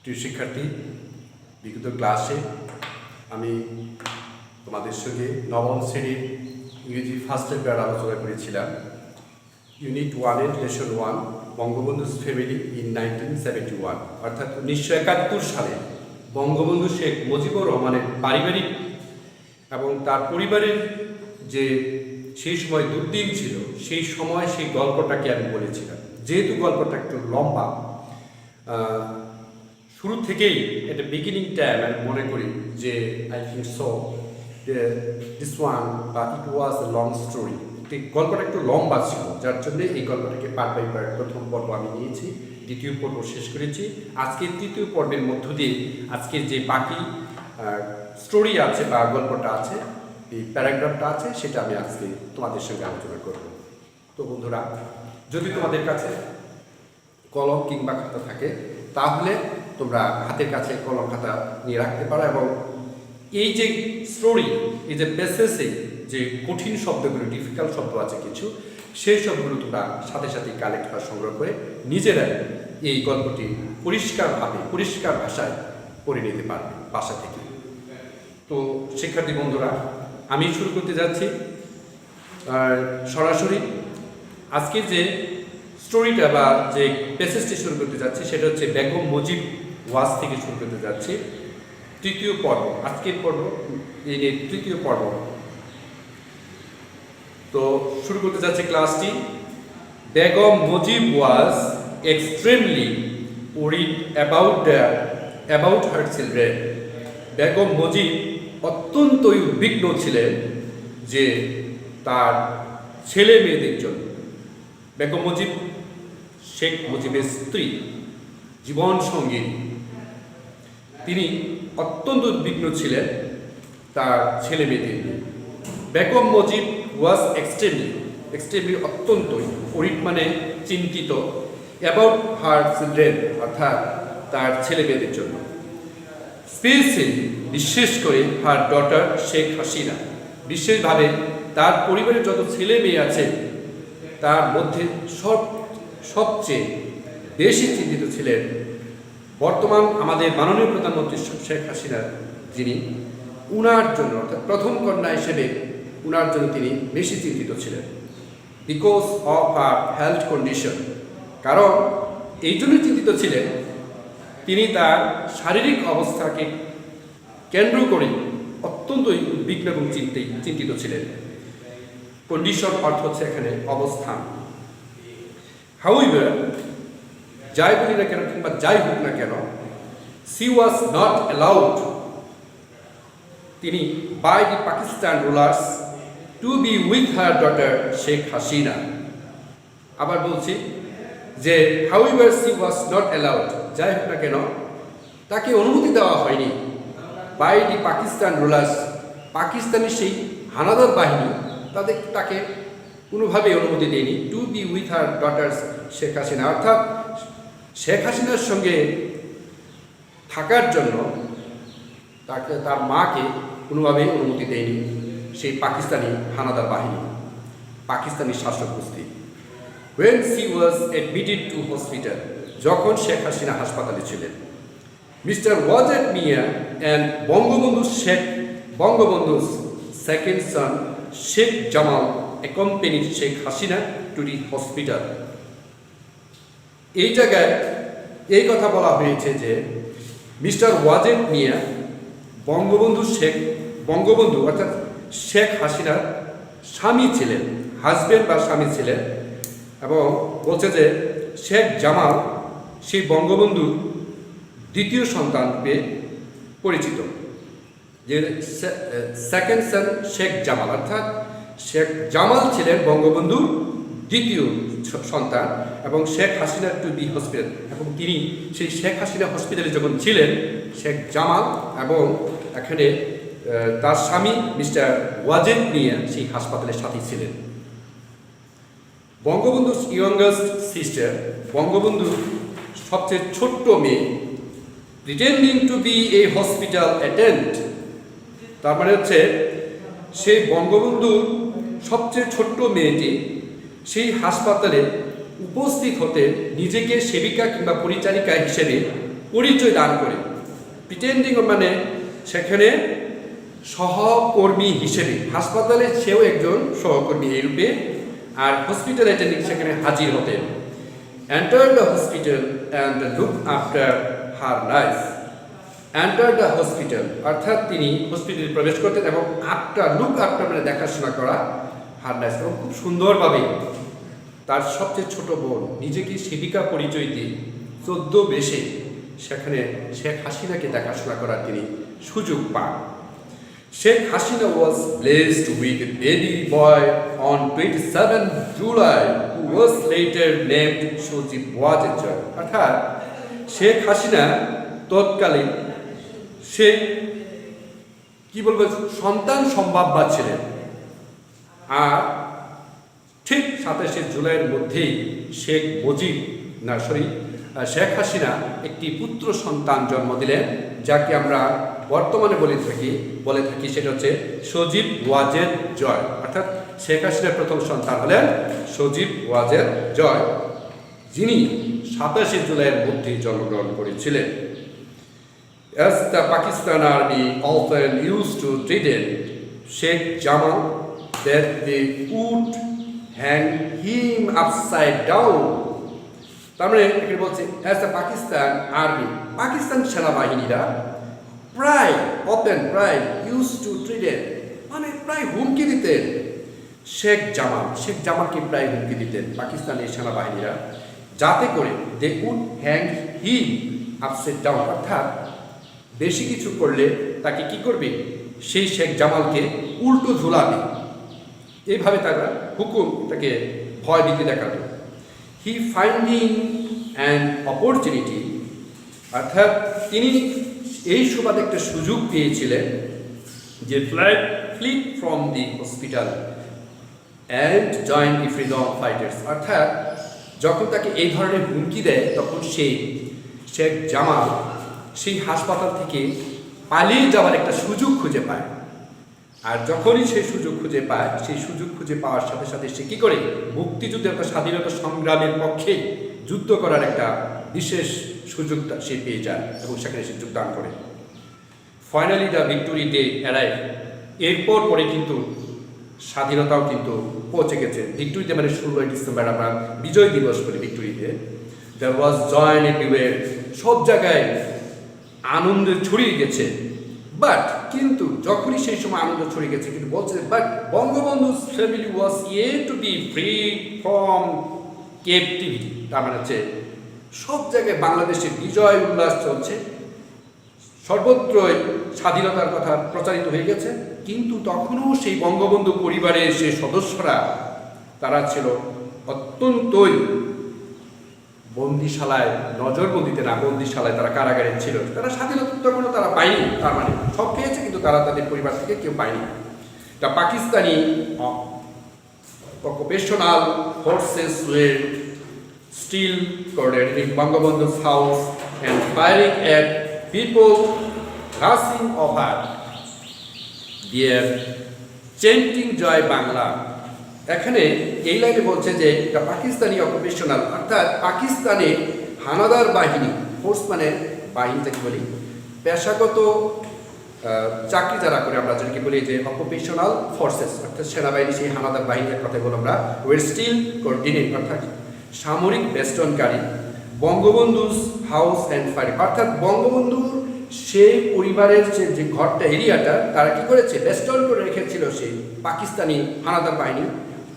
প্রিয় শিক্ষার্থী, বিগত ক্লাসে আমি তোমাদের সঙ্গে নবম শ্রেণীর ইংরেজি ফার্স্ট পেপার আলোচনা করেছিলাম। ইউনিট 1-এর লেসন 1 বঙ্গবন্ধু's ফ্যামিলি ইন 1971, অর্থাৎ 1971 সালে বঙ্গবন্ধু শেখ মুজিবুর রহমানের পারিবারিক এবং তার পরিবারের যে সেই সময় দুর্দিন ছিল, সেই সময় সেই গল্পটাকে আমি বলেছিলাম। যেহেতু গল্পটা একটু লম্বা, শুরু থেকেই একটা বিগিনিংটা আমি মনে করি যে I think so this one বা ইট ওয়াজ এ লং স্টোরি। গল্পটা একটু লম্বা ছিল, যার জন্য এই গল্পটাকে পার্ট বাই পার্ট প্রথম পর্ব আমি নিয়েছি, দ্বিতীয় পর্ব শেষ করেছি। আজকে তৃতীয় পর্বের মধ্য দিয়ে আজকে যে বাকি স্টোরি আছে বা গল্পটা আছে, এই প্যারাগ্রাফটা আছে, সেটা আমি আজকে তোমাদের সঙ্গে আলোচনা করব। তো বন্ধুরা, যদি তোমাদের কাছে কলম কিংবা খাতা থাকে তাহলে তোমরা হাতের কাছে কলম খাতা নিয়ে রাখতে পারো এবং এই যে স্টোরি, এই যে প্যাসেজে যে কঠিন শব্দগুলো, ডিফিকাল্ট শব্দ আছে কিছু, সেই সবগুলো তোমরা সাথে সাথে কালেক্ট বা সংগ্রহ করে নিজেরাই এই গল্পটি পরিষ্কার ভাষায় পড়ে নিতে পারবে বাসা থেকে। তো শিক্ষার্থী বন্ধুরা, আমি শুরু করতে যাচ্ছি সরাসরি। আজকে যে স্টোরিটা বা যে প্যাসেজটি শুরু করতে যাচ্ছি সেটা হচ্ছে বেগম মুজিব ওয়াজ থেকে শুরু করতে যাচ্ছি। তৃতীয় পর্ব, আজকের পর্ব এই তৃতীয় পর্ব। তো শুরু করতে যাচ্ছে ক্লাসটি। বেগম মুজিব ওয়াজ extremely worried about her children. Begum Mujib অত্যন্তই উদ্বিগ্ন ছিলেন যে তার ছেলে মেয়েদের জন্য। বেগম মুজিব শেখ মুজিবের স্ত্রী, জীবন সঙ্গী, তিনি অত্যন্ত উদ্বিগ্ন ছিলেন তার ছেলে মেয়েদের নিয়ে। বেগম মুজিব ওয়াজ এক্সট্রিমলি অত্যন্তই, ওরিড মানে চিন্তিত, অ্যাবাউট হার চিলড্রেন অর্থাৎ তার ছেলে মেয়েদের জন্য। স্পেশালি বিশেষ করে হার ডটার শেখ হাসিনা, বিশেষভাবে তার পরিবারের যত ছেলে মেয়ে আছে তার মধ্যে সবচেয়ে বেশি চিন্তিত ছিলেন বর্তমান আমাদের মাননীয় প্রধানমন্ত্রী শেখ হাসিনা, যিনি উনার জন্য অর্থাৎ প্রথম কন্যা হিসেবে উনার জন্য তিনি বেশি চিন্তিত ছিলেন। Because of her health condition, কারণ এই জন্য চিন্তিত ছিলেন তিনি তার শারীরিক অবস্থাকে কেন্দ্র করে অত্যন্তই উদ্বিগ্ন এবং চিন্তিত ছিলেন। কন্ডিশন অর্থ হচ্ছে এখানে অবস্থান। হাউএভার, যাই বলি না কেন কিংবা যাই হোক না কেন, সি ওয়াজ নট অ্যালাউড, তিনি by the Pakistan rulers to be with her daughter Sheikh Hasina. আবার বলছি যে however she was not allowed, যাই হোক না কেন তাকে অনুমতি দেওয়া হয়নি by the Pakistan rulers, Pakistani সেই হানাদার বাহিনী তাকে কোনোভাবেই অনুমতি দেয়নি to be with her daughters Sheikh Hasina, অর্থাৎ শেখ হাসিনার সঙ্গে থাকার জন্য তার মাকে কোনোভাবেই অনুমতি দেয়নি সেই পাকিস্তানি হানাদার বাহিনী, পাকিস্তানি শাসক গোষ্ঠী। when she was admitted to hospital, যখন শেখ হাসিনা হাসপাতালে ছিলেন, মিস্টার ওয়াজেদ মিয়া and বঙ্গবন্ধু's second son Sheikh Jamal accompanied Sheikh Hasina to the hospital. এই জায়গায় এই কথা বলা হয়েছে যে মিস্টার ওয়াজেদ মিয়া বঙ্গবন্ধু অর্থাৎ শেখ হাসিনার স্বামী ছিলেন, হাজবেন্ড বা স্বামী ছিলেন, এবং বলছে যে শেখ জামাল সেই বঙ্গবন্ধুর দ্বিতীয় সন্তান রূপে পরিচিত, যে সেকেন্ড সন শেখ জামাল, অর্থাৎ শেখ জামাল ছিলেন বঙ্গবন্ধুর দ্বিতীয় সন্তান এবং Sheikh Hasina to be hospital, এবং তিনি সেই শেখ হাসিনা হসপিটালে যখন ছিলেন শেখ জামাল এবং এখানে তার স্বামী মিস্টার ওয়াজেদ মিয়া সেই হাসপাতালের সাথে ছিলেন। বঙ্গবন্ধুর ইয়ংগেস্ট সিস্টার, বঙ্গবন্ধুর সবচেয়ে ছোট্ট মেয়ে, pretending to be a hospital attendant, তার মানে হচ্ছে সেই বঙ্গবন্ধুর সবচেয়ে ছোট্ট মেয়েটি সেই হাসপাতালে উপস্থিত হতে নিজেকে সেবিকা কিংবা পরিচারিকা হিসেবে পরিচয় দান করে। প্রিটেন্ডিং মানে সেখানে সহকর্মী হিসেবে, হাসপাতালে সেও একজন সহকর্মী এই রূপে, আর হসপিটাল অ্যাটেন্ডিং সেখানে হাজির হতেন। Enter the hospital and look after her life. Enter the hospital অর্থাৎ তিনি হসপিটালে প্রবেশ করতেন, এবং আফটার লুক আফটার মানে দেখাশোনা করা, হার লাইফ, এবং খুব সুন্দরভাবে তার সবচেয়ে ছোট বোন নিজেকে সেবিকা পরিচয় দিয়ে 14 বেশে সেখানে শেখ হাসিনাকে দেখাশোনা করার তিনি সুযোগ পান। Sheikh Hasina was blessed with a baby boy on 27 July, who was later named Sojib Wajid Joy. অর্থাৎ শেখ হাসিনা তৎকালীন সে কি বলবো সন্তান সম্ভাব্যা ছিলেন, আর ঠিক 27 জুলাইয়ের মধ্যেই শেখ হাসিনা একটি পুত্র সন্তান জন্ম দিলেন, যাকে আমরা বর্তমানে বলে থাকি সেটা হচ্ছে সজীব ওয়াজেদ জয়। অর্থাৎ শেখ হাসিনার প্রথম সন্তান হলেন সজীব ওয়াজেদ জয়, যিনি 27 জুলাইয়ের মধ্যে জন্মগ্রহণ করেছিলেন। As the Pakistan army often used to threaten Sheikh Jamal that they would hang him upside down. তার মানে এখানে বলছে as the Pakistan army, Pakistan সেনাবাহিনীরা প্রায় ইউজ টু থ্রেটেন মানে প্রায় হুমকি দিতেন শেখ জামালকে প্রায় হুমকি দিতেন পাকিস্তানের সেনাবাহিনীরা, যাতে করে they would hang him upside down, অর্থাৎ বেশি কিছু করলে তাকে কি করবে, সেই শেখ জামালকে উল্টো ঝুলাবে, এইভাবে তারা তাকে ভয় ভীতি দেখাতো। হি ফাইন্ডিং অ্যান অপরচুনিটি, অর্থাৎ তিনি এই সুবাদে একটা সুযোগ পেয়েছিলেন যে fleet from the hospital and join the freedom fighters, অর্থাৎ যখন তাকে এই ধরনের হুমকি দেয় তখন শেখ জামাল সেই হাসপাতাল থেকে পালিয়ে যাওয়ার একটা সুযোগ খুঁজে পায়। আর যখনই সেই সুযোগ খুঁজে পাওয়ার সাথে সাথে সে কি করে মুক্তিযুদ্ধের একটা স্বাধীনতা সংগ্রামের পক্ষে যুদ্ধ করার একটা বিশেষ সুযোগটা সে পেয়ে যায় এবং সেখানে সে যোগদান করে। Finally the victory day arrive, এরপর পরে কিন্তু স্বাধীনতাও কিন্তু পৌঁছে গেছে। ভিক্টোরি ডে মানে 16 ডিসেম্বর আমরা বিজয় দিবস বলি ভিক্টোরি ডে। দেয়ার ওয়াজ জয় এভরিওয়্যার, সব জায়গায় আনন্দ ছড়িয়ে গেছে। কিন্তু যখনই সেই সময় আনন্দ ছড়িয়ে গেছে, কিন্তু বলছে but বঙ্গবন্ধু's family was yet to be free from captivity, তার মানে হচ্ছে সব জায়গায় বাংলাদেশে বিজয় উল্লাস চলছে, সর্বত্রই স্বাধীনতার কথা প্রচারিত হয়ে গেছে, কিন্তু তখনও সেই বঙ্গবন্ধু পরিবারের সেই সদস্যরা তারা ছিল অত্যন্তই বন্দিশালায়, নজরবন্দিতে না, বন্দিশালায় তারা কারাগারে ছিল। তারা স্বাধীনতা তখনও তারা পায়নি, তার মানে সব পেয়েছে কিন্তু তারা তাদের পরিবার থেকে কেউ পায়নি। তা Pakistani occupational forces were still coordinating Bangabandhu's house and firing at people rushing over their chanting Joy Bangla. এখানে এই লাইনে বলছে যে এটা পাকিস্তানি অকুপেশনাল, অর্থাৎ পাকিস্তানে হানাদার বাহিনী, ফোর্স মানে বাহিনী যাকে বলি, পেশাগত চাকরি যারা করে আমরা যেটাকে বলি যে অকুপেশনাল ফোর্সেস, অর্থাৎ সেনাবাহিনী, সেই হানাদার বাহিনীর কথা বলে আমরা ওয়ের স্টিল কোঅর্ডিনেট, অর্থাৎ সামরিক বেষ্টনকারী বঙ্গবন্ধুর হাউস অ্যান্ড ফায়ার, অর্থাৎ বঙ্গবন্ধুর সেই পরিবারের যে ঘরটা এরিয়াটা তারা কি করেছে, বেষ্টন করে রেখেছিল সেই পাকিস্তানি হানাদার বাহিনী,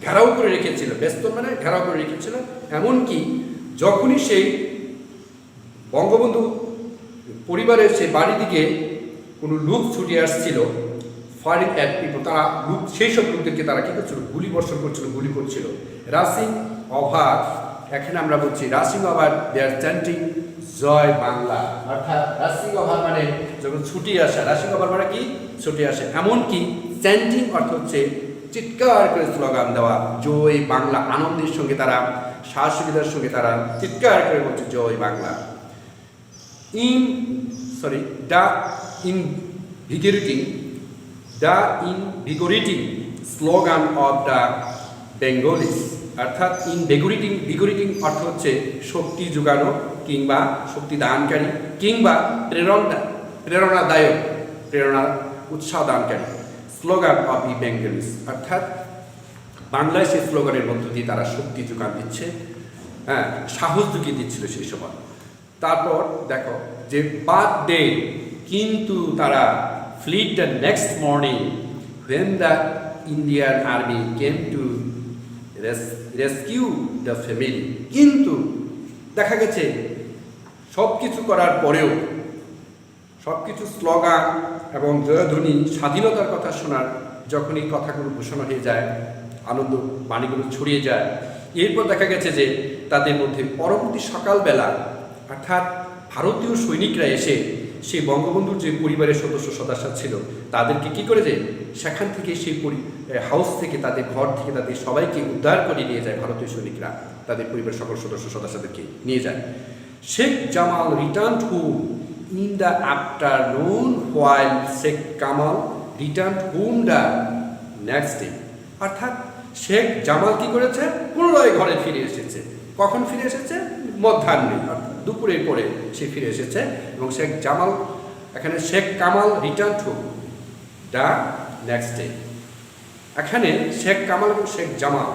ঘেরাও করে রেখেছিল, বেষ্টন মানে ঘেরাও করে রেখেছিল। এমনকি যখনই সেই বঙ্গবন্ধু পরিবারের সেই বাড়ি দিকে কোনো লোক ছুটে আসছিল, ফায়ারিং অ্যাট পিপল, তারা লোক সেই সব লোকদেরকে তারা কী করছিল, গুলি বর্ষণ করছিল, গুলি করছিল। রাশিং ওভার, এখানে আমরা বলছি রাশিং ওভার দেয়ার চ্যান্টিং জয় বাংলা, অর্থাৎ রাশিং ওভার মানে যখন ছুটি আসে, রাশিং ওভার মানে কি ছুটি আসে, এমনকি চ্যান্টিং অর্থ হচ্ছে চিৎকার করে স্লোগান দেওয়া, জয় বাংলা, আনন্দের সঙ্গে তারা, সাহসিকতার সঙ্গে তারা চিৎকার করে বলছে জয় Bangla. The invigorating slogan of the Bengalis অর্থাৎ বিগোরেটিং অর্থ হচ্ছে শক্তি যোগানো কিংবা শক্তি দানকারী কিংবা প্রেরণাদায়ক, প্রেরণা উৎসাহ দানকারী স্লোগান অফ দি বেঙ্গলিস, অর্থাৎ বাংলায় সেই স্লোগানের মধ্য দিয়ে তারা শক্তি যোগান দিচ্ছে, হ্যাঁ, সাহস জুগিয়ে দিচ্ছিল সেই সময়। তারপর দেখো যে বাট ডে, কিন্তু তারা fled the next morning when the Indian army came to rescue the family, কিন্তু দেখা গেছে সব কিছু করার পরেও, সব কিছু স্লোগান এবং জয়ধ্বনি স্বাধীনতার কথা শোনার যখনই কথাগুলো ঘোষণা হয়ে যায়, আনন্দ বাণীগুলো ছড়িয়ে যায়, এরপর দেখা গেছে যে তাদের মধ্যে পরবর্তী সকালবেলা অর্থাৎ ভারতীয় সৈনিকরা এসে সেই বঙ্গবন্ধুর যে পরিবারের সদস্য ছিল তাদেরকে কি করেছে, সেখান থেকে সেই হাউস থেকে, তাদের ঘর থেকে তাদের সবাইকে উদ্ধার করে নিয়ে যায় ভারতীয় সৈনিকরা, তাদের পরিবারের সকল সদস্যদেরকে নিয়ে যায়। Sheikh Jamal return home in the afternoon while Sheikh Kamal return home the next day, অর্থাৎ শেখ জামাল কি করেছে, পুনরায় ঘরে ফিরে এসেছে। কখন ফিরে এসেছে? মধ্যাহ্নে, দুপুরের পরে সে ফিরে এসেছে। এবং Sheikh Kamal return to the next day, এখানে শেখ কামাল এবং শেখ জামাল,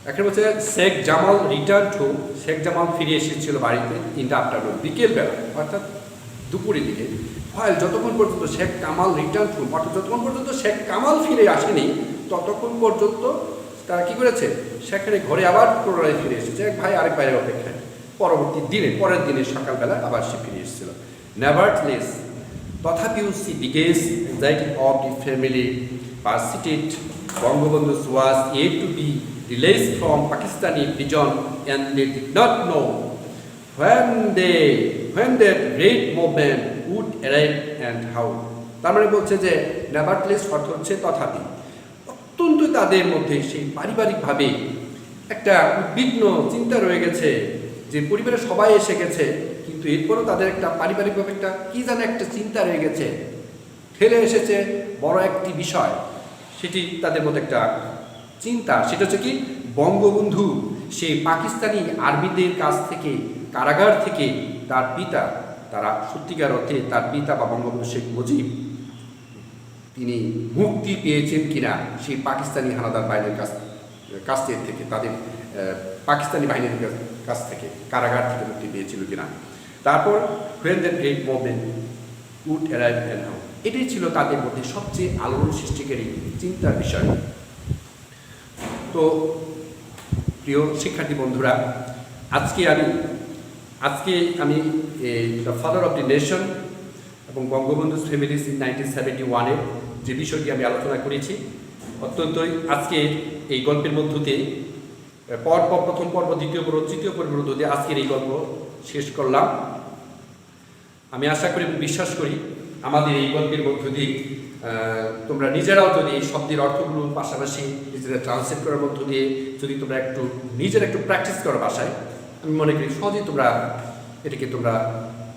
এখানে বলছে শেখ জামাল রিটার্ন টু, শেখ জামাল ফিরে এসেছিল বাড়িতে ইন দ্য আফটারনুন, বিকেলবেলা অর্থাৎ দুপুরের দিকে, হয় যতক্ষণ পর্যন্ত শেখ কামাল রিটার্ন টু, অর্থাৎ যতক্ষণ পর্যন্ত শেখ কামাল ফিরে আসেনি ততক্ষণ পর্যন্ত তারা কি করেছে, সেখানে ঘরে আবার পুনরায় ফিরে এসেছে, এক ভাই আরেক ভাইয়ের অপেক্ষায়। পরের দিনে সকালবেলা আবার সে ফিরে এসেছিল। নেভারথলেস, তথাপিও she biggest anxiety of the family persisted, Bangabandhu was yet to be released from Pakistani prison and they did not know when that great movement would arrive and how. তার মানে বলছে যে নেভারথলেস অর্থ হচ্ছে তথাপি, অত্যন্ত তাদের মধ্যে সেই পারিবারিকভাবে একটা উদ্বিগ্ন চিন্তা রয়ে গেছে যে পরিবারের সবাই এসে গেছে, কিন্তু এরপরও তাদের একটা পারিবারিকভাবে একটা কি যেন একটা চিন্তা রয়ে গেছে, ঠেলে এসেছে বড় একটি বিষয়, সেটি তাদের মধ্যে একটা চিন্তা, সেটা হচ্ছে কি, বঙ্গবন্ধু সেই পাকিস্তানি আর্মিদের কাছ থেকে, কারাগার থেকে তার পিতা, তারা সত্যিকার অর্থে তার পিতা বা বঙ্গবন্ধু শেখ মুজিব তিনি মুক্তি পেয়েছেন কিনা সেই পাকিস্তানি হানাদার বাহিনীর কাছ থেকে, তাদের পাকিস্তানি বাহিনীর কাছ থেকে, কারাগার থেকে মুক্তি পেয়েছিল কিনা। তারপর when that great movement would arrive and how, এটাই ছিল তাদের মধ্যে সবচেয়ে আলোড়ন সৃষ্টিকারী চিন্তার বিষয়। তো প্রিয় শিক্ষার্থী বন্ধুরা, আজকে আমি the father of the nation এবং বঙ্গবন্ধু ফ্যামিলিস ইন 1971-এর যে বিষয়টি আমি আলোচনা করেছি, অত্যন্তই আজকে এই গল্পের মধ্য দিয়ে প্রথম পর্ব, দ্বিতীয় পর্ব, তৃতীয় পর্বের মধ্য দিয়ে আজকের এই গল্প শেষ করলাম। আমি আশা করি এবং বিশ্বাস করি আমাদের এই গল্পের মধ্য দিয়ে তোমরা নিজেরাও যদি এই শব্দের অর্থগুলোর পাশাপাশি নিজেরা ট্রান্সলেট করার মধ্য দিয়ে যদি তোমরা নিজেরা একটু প্র্যাকটিস করো বাসায়, আমি মনে করি সহজেই এটাকে তোমরা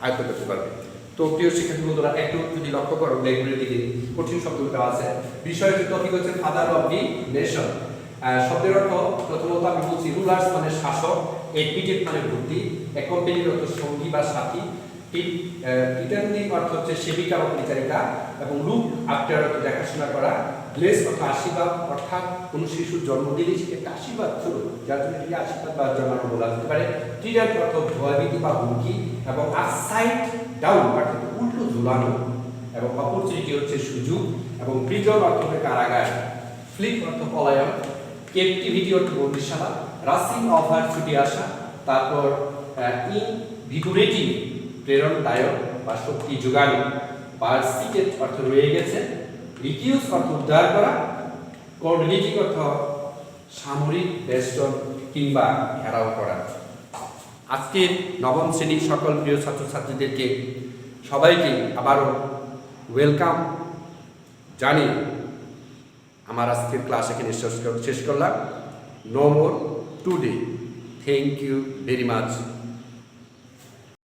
আয়ত্ত করতে পারবে। তো প্রিয় শিক্ষার্থী বন্ধুরা, একটু যদি লক্ষ্য করো ব্ল্যাকবোর্ডের দিকে কঠিন শব্দগুলো আছে। বিষয়টির টপিক হচ্ছে ফাদার অফ দি নেশন। শব্দের অর্থ প্রথমত আমি বলছি রুলার্স মানে শাসক, এডমিটেড মানে ভর্তি, অ্যাকম্পানির অর্থ সঙ্গী বা সাথী, টিটারনি অর্থ হচ্ছে সেবিকা বা পরিচারিকা, এবং লুক আফটার অর্থ দেখাশোনা করা, ব্লেস অর্থ আশীর্বাদ, অর্থাৎ কোনো শিশুর জন্ম দিলে সেটা একটা আশীর্বাদ ছিল, যার জন্য এটি আশীর্বাদ বা জন্মানো বলা যেতে পারে। টিরান অর্থ ভয়ভীতি বা হুমকি, এবং আপসাইড ডাউন অর্থাৎ উল্টো ঝুলানো, এবং অপরচুনিটি হচ্ছে সুযোগ, এবং প্রিজন অর্থ হচ্ছে কারাগার, ফ্লিপ অর্থ পলায়ন, ক্যাপটিভিটি অর্থ বন্দিশালা, রাসিং অফার ছুটি আসা, তারপর ইনভিগোরেটিং প্রেরণাদায়ক বা শক্তি যোগানো, পারসিটেড অর্থ রয়ে গেছে, রিকিউজ অর্থ উদ্ধার করা, কোঅর্ডিনেটিং অর্থ সামরিক বেষ্টন কিংবা ঘেরাও করা। আজকের নবম শ্রেণীর সকল প্রিয় ছাত্রছাত্রীদেরকে সবাইকে আবারও ওয়েলকাম জানিয়ে আমার আজকের ক্লাস এখানে শেষ করলাম। No more today. Thank you very much.